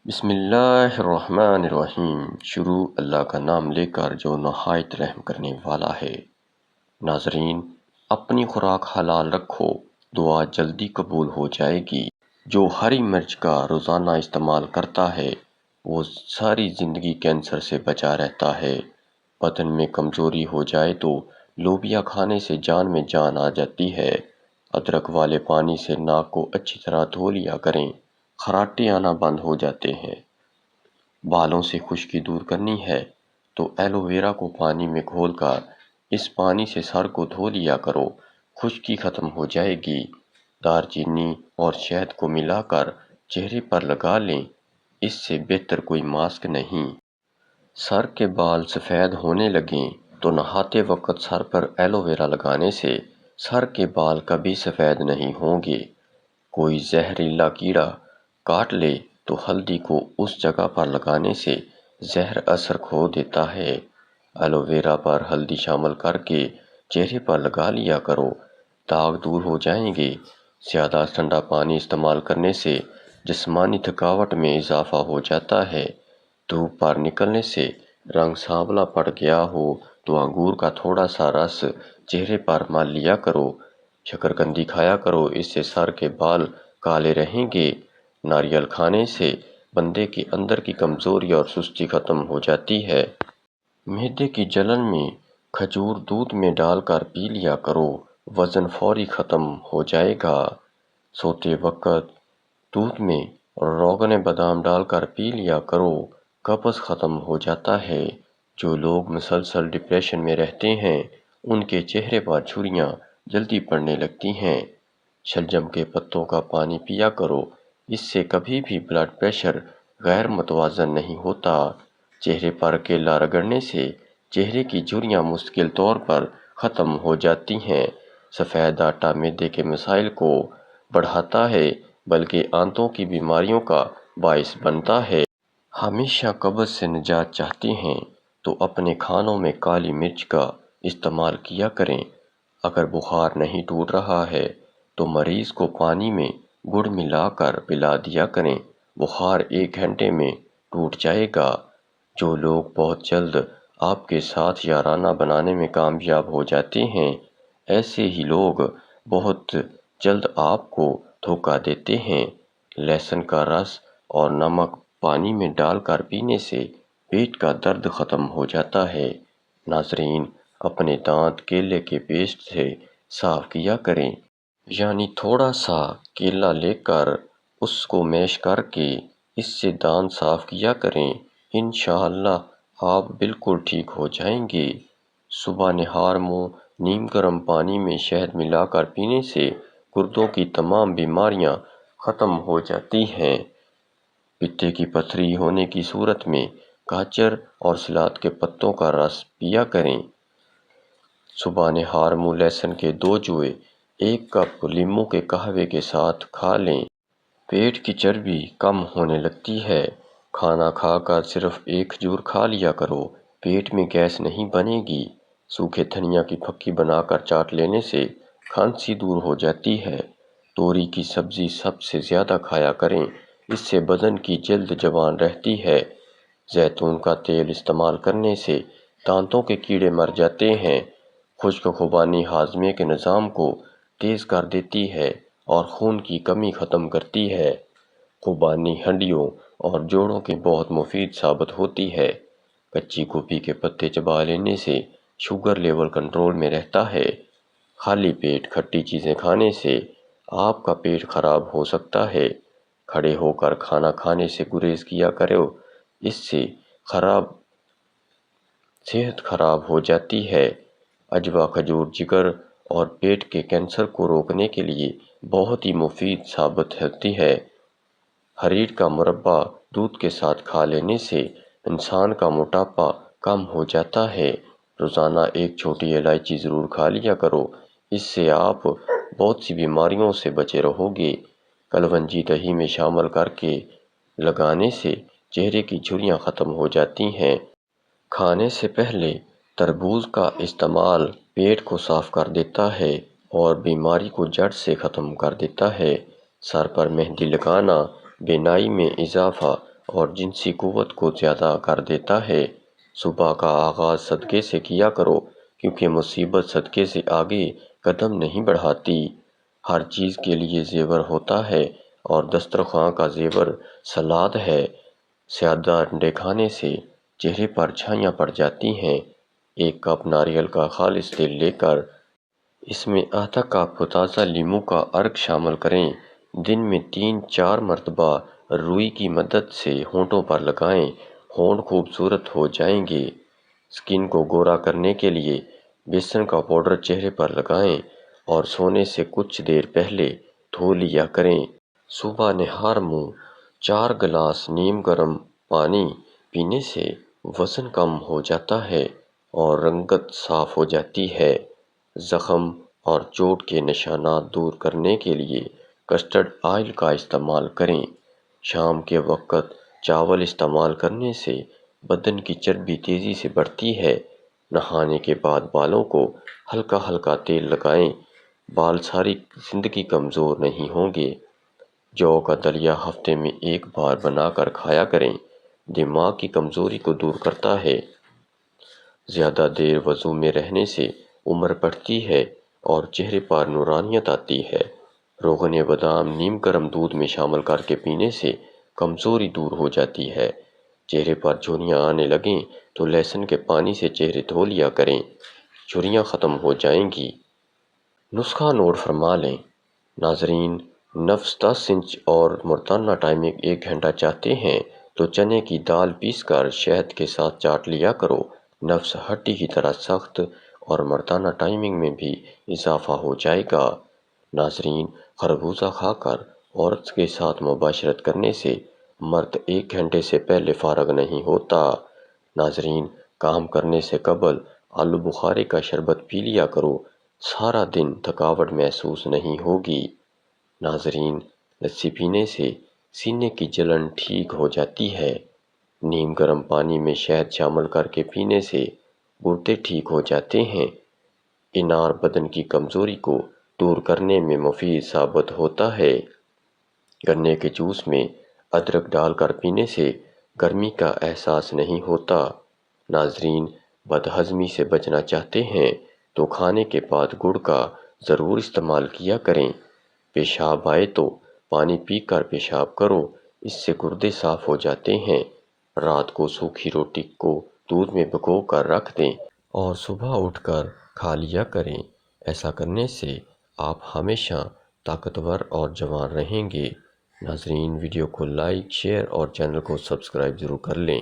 بسم اللہ الرحمن الرحیم۔ شروع اللہ کا نام لے کر جو نہایت رحم کرنے والا ہے۔ ناظرین، اپنی خوراک حلال رکھو، دعا جلدی قبول ہو جائے گی۔ جو ہری مرچ کا روزانہ استعمال کرتا ہے وہ ساری زندگی کینسر سے بچا رہتا ہے۔ بدن میں کمزوری ہو جائے تو لوبیا کھانے سے جان میں جان آ جاتی ہے۔ ادرک والے پانی سے ناک کو اچھی طرح دھو لیا کریں، خراٹے آنا بند ہو جاتے ہیں۔ بالوں سے خشکی دور کرنی ہے تو ایلو ویرا کو پانی میں گھول کر اس پانی سے سر کو دھو لیا کرو، خشکی ختم ہو جائے گی۔ دار چینی اور شہد کو ملا کر چہرے پر لگا لیں، اس سے بہتر کوئی ماسک نہیں۔ سر کے بال سفید ہونے لگیں تو نہاتے وقت سر پر ایلو ویرا لگانے سے سر کے بال کبھی سفید نہیں ہوں گے۔ کوئی زہریلا کیڑا کاٹ لے تو ہلدی کو اس جگہ پر لگانے سے زہر اثر کھو دیتا ہے۔ ایلو ویرا پر ہلدی شامل کر کے چہرے پر لگا لیا کرو، داغ دور ہو جائیں گے۔ زیادہ ٹھنڈا پانی استعمال کرنے سے جسمانی تھکاوٹ میں اضافہ ہو جاتا ہے۔ دھوپ پر نکلنے سے رنگ سانولا پڑ گیا ہو تو انگور کا تھوڑا سا رس چہرے پر مل لیا کرو۔ شکرکندی کھایا کرو، اس سے سر کے بال کالے رہیں گے۔ ناریل کھانے سے بندے کے اندر کی کمزوری اور سستی ختم ہو جاتی ہے۔ معدے کی جلن میں کھجور دودھ میں ڈال کر پی لیا کرو، وزن فوری ختم ہو جائے گا۔ سوتے وقت دودھ میں روغن بادام ڈال کر پی لیا کرو، قبض ختم ہو جاتا ہے۔ جو لوگ مسلسل ڈپریشن میں رہتے ہیں ان کے چہرے پر جھریاں جلدی پڑنے لگتی ہیں۔ شلجم کے پتوں کا پانی پیا کرو، اس سے کبھی بھی بلڈ پریشر غیر متوازن نہیں ہوتا۔ چہرے پر کیلا رگڑنے سے چہرے کی جھریاں مستقل طور پر ختم ہو جاتی ہیں۔ سفید آٹا معدے کے مسائل کو بڑھاتا ہے بلکہ آنتوں کی بیماریوں کا باعث بنتا ہے۔ ہمیشہ قبض سے نجات چاہتے ہیں تو اپنے کھانوں میں کالی مرچ کا استعمال کیا کریں۔ اگر بخار نہیں ٹوٹ رہا ہے تو مریض کو پانی میں گڑ ملا کر پلا دیا کریں، بخار 1 گھنٹے میں ٹوٹ جائے گا۔ جو لوگ بہت جلد آپ کے ساتھ یارانہ بنانے میں کامیاب ہو جاتے ہیں، ایسے ہی لوگ بہت جلد آپ کو دھوکہ دیتے ہیں۔ لہسن کا رس اور نمک پانی میں ڈال کر پینے سے پیٹ کا درد ختم ہو جاتا ہے۔ ناظرین، اپنے دانت کیلے کے پیسٹ سے صاف کیا کریں، یعنی تھوڑا سا کیلا لے کر اس کو میش کر کے اس سے دانت صاف کیا کریں، انشاءاللہ آپ بالکل ٹھیک ہو جائیں گے۔ صبح نہار منہ نیم گرم پانی میں شہد ملا کر پینے سے گردوں کی تمام بیماریاں ختم ہو جاتی ہیں۔ پتے کی پتھری ہونے کی صورت میں گاجر اور سلاد کے پتوں کا رس پیا کریں۔ صبح نہار منہ لہسن کے 2 جوئے 1 کپ لیموں کے قہوے کے ساتھ کھا لیں۔ پیٹ کی چربی کم ہونے لگتی ہے۔ کھانا کھا کر صرف 1 کھجور کھا لیا کرو، پیٹ میں گیس نہیں بنے گی۔ سوکھے دھنیا کی پھکی بنا کر چاٹ لینے سے کھانسی دور ہو جاتی ہے۔ توری کی سبزی سب سے زیادہ کھایا کریں، اس سے بدن کی جلد جوان رہتی ہے۔ زیتون کا تیل استعمال کرنے سے دانتوں کے کیڑے مر جاتے ہیں۔ خشک خوبانی ہاضمے کے نظام کو تیز کر دیتی ہے اور خون کی کمی ختم کرتی ہے۔ خوبانی ہڈیوں اور جوڑوں کے بہت مفید ثابت ہوتی ہے۔ کچی گوبھی کے پتے چبا لینے سے شوگر لیول کنٹرول میں رہتا ہے۔ خالی پیٹ کھٹی چیزیں کھانے سے آپ کا پیٹ خراب ہو سکتا ہے۔ کھڑے ہو کر کھانا کھانے سے گریز کیا کرو، اس سے صحت خراب ہو جاتی ہے۔ عجوا کھجور جگر اور پیٹ کے کینسر کو روکنے کے لیے بہت ہی مفید ثابت ہوتی ہے۔ ہریٹ کا مربع دودھ کے ساتھ کھا لینے سے انسان کا موٹاپا کم ہو جاتا ہے۔ روزانہ 1 چھوٹی الائچی ضرور کھا لیا کرو، اس سے آپ بہت سی بیماریوں سے بچے رہو گے۔ کلونجی دہی میں شامل کر کے لگانے سے چہرے کی جھریاں ختم ہو جاتی ہیں۔ کھانے سے پہلے تربوز کا استعمال پیٹ کو صاف کر دیتا ہے اور بیماری کو جڑ سے ختم کر دیتا ہے۔ سر پر مہندی لگانا بینائی میں اضافہ اور جنسی قوت کو زیادہ کر دیتا ہے۔ صبح کا آغاز صدقے سے کیا کرو، کیونکہ مصیبت صدقے سے آگے قدم نہیں بڑھاتی۔ ہر چیز کے لیے زیور ہوتا ہے اور دسترخوان کا زیور سلاد ہے۔ زیادہ انڈے کھانے سے چہرے پر چھائیاں پڑ جاتی ہیں۔ ایک کپ ناریل کا خالص تیل لے کر اس میں آدھا کپ تازہ لیموں کا عرق شامل کریں۔ دن میں 3-4 مرتبہ روئی کی مدد سے ہونٹوں پر لگائیں۔ ہونٹ خوبصورت ہو جائیں گے۔ سکن کو گورا کرنے کے لیے بیسن کا پاؤڈر چہرے پر لگائیں اور سونے سے کچھ دیر پہلے دھو لیا کریں۔ صبح نہار منہ 4 گلاس نیم گرم پانی پینے سے وزن کم ہو جاتا ہے اور رنگت صاف ہو جاتی ہے۔ زخم اور چوٹ کے نشانات دور کرنے کے لیے کسٹرڈ آئل کا استعمال کریں۔ شام کے وقت چاول استعمال کرنے سے بدن کی چربی تیزی سے بڑھتی ہے۔ نہانے کے بعد بالوں کو ہلکا ہلکا تیل لگائیں۔ بال ساری زندگی کمزور نہیں ہوں گے۔ جو کا دلیا ہفتے میں 1 بار بنا کر کھایا کریں۔ دماغ کی کمزوری کو دور کرتا ہے۔ زیادہ دیر وضو میں رہنے سے عمر بڑھتی ہے اور چہرے پر نورانیت آتی ہے۔ روغن بادام نیم گرم دودھ میں شامل کر کے پینے سے کمزوری دور ہو جاتی ہے۔ چہرے پر جھریاں آنے لگیں تو لہسن کے پانی سے چہرے دھو لیا کریں، جھریاں ختم ہو جائیں گی۔ نسخہ نوٹ فرما لیں۔ ناظرین، نفس 10 انچ اور مردانہ ٹائمنگ 1 گھنٹہ چاہتے ہیں تو چنے کی دال پیس کر شہد کے ساتھ چاٹ لیا کرو۔ نفس ہڈی کی طرح سخت اور مردانہ ٹائمنگ میں بھی اضافہ ہو جائے گا۔ ناظرین، خربوزہ کھا کر عورت کے ساتھ مباشرت کرنے سے مرد 1 گھنٹے سے پہلے فارغ نہیں ہوتا۔ ناظرین، کام کرنے سے قبل آلو بخارے کا شربت پی لیا کرو، سارا دن تھکاوٹ محسوس نہیں ہوگی۔ ناظرین، لسی پینے سے سینے کی جلن ٹھیک ہو جاتی ہے۔ نیم گرم پانی میں شہد شامل کر کے پینے سے گردے ٹھیک ہو جاتے ہیں۔ انار بدن کی کمزوری کو دور کرنے میں مفید ثابت ہوتا ہے۔ گنے کے جوس میں ادرک ڈال کر پینے سے گرمی کا احساس نہیں ہوتا۔ ناظرین، بد ہضمی سے بچنا چاہتے ہیں تو کھانے کے بعد گڑ کا ضرور استعمال کیا کریں۔ پیشاب آئے تو پانی پی کر پیشاب کرو، اس سے گردے صاف ہو جاتے ہیں۔ رات کو سوکھی روٹی کو دودھ میں بھگو کر رکھ دیں اور صبح اٹھ کر کھا لیا کریں۔ ایسا کرنے سے آپ ہمیشہ طاقتور اور جوان رہیں گے۔ ناظرین، ویڈیو کو لائک، شیئر اور چینل کو سبسکرائب ضرور کر لیں۔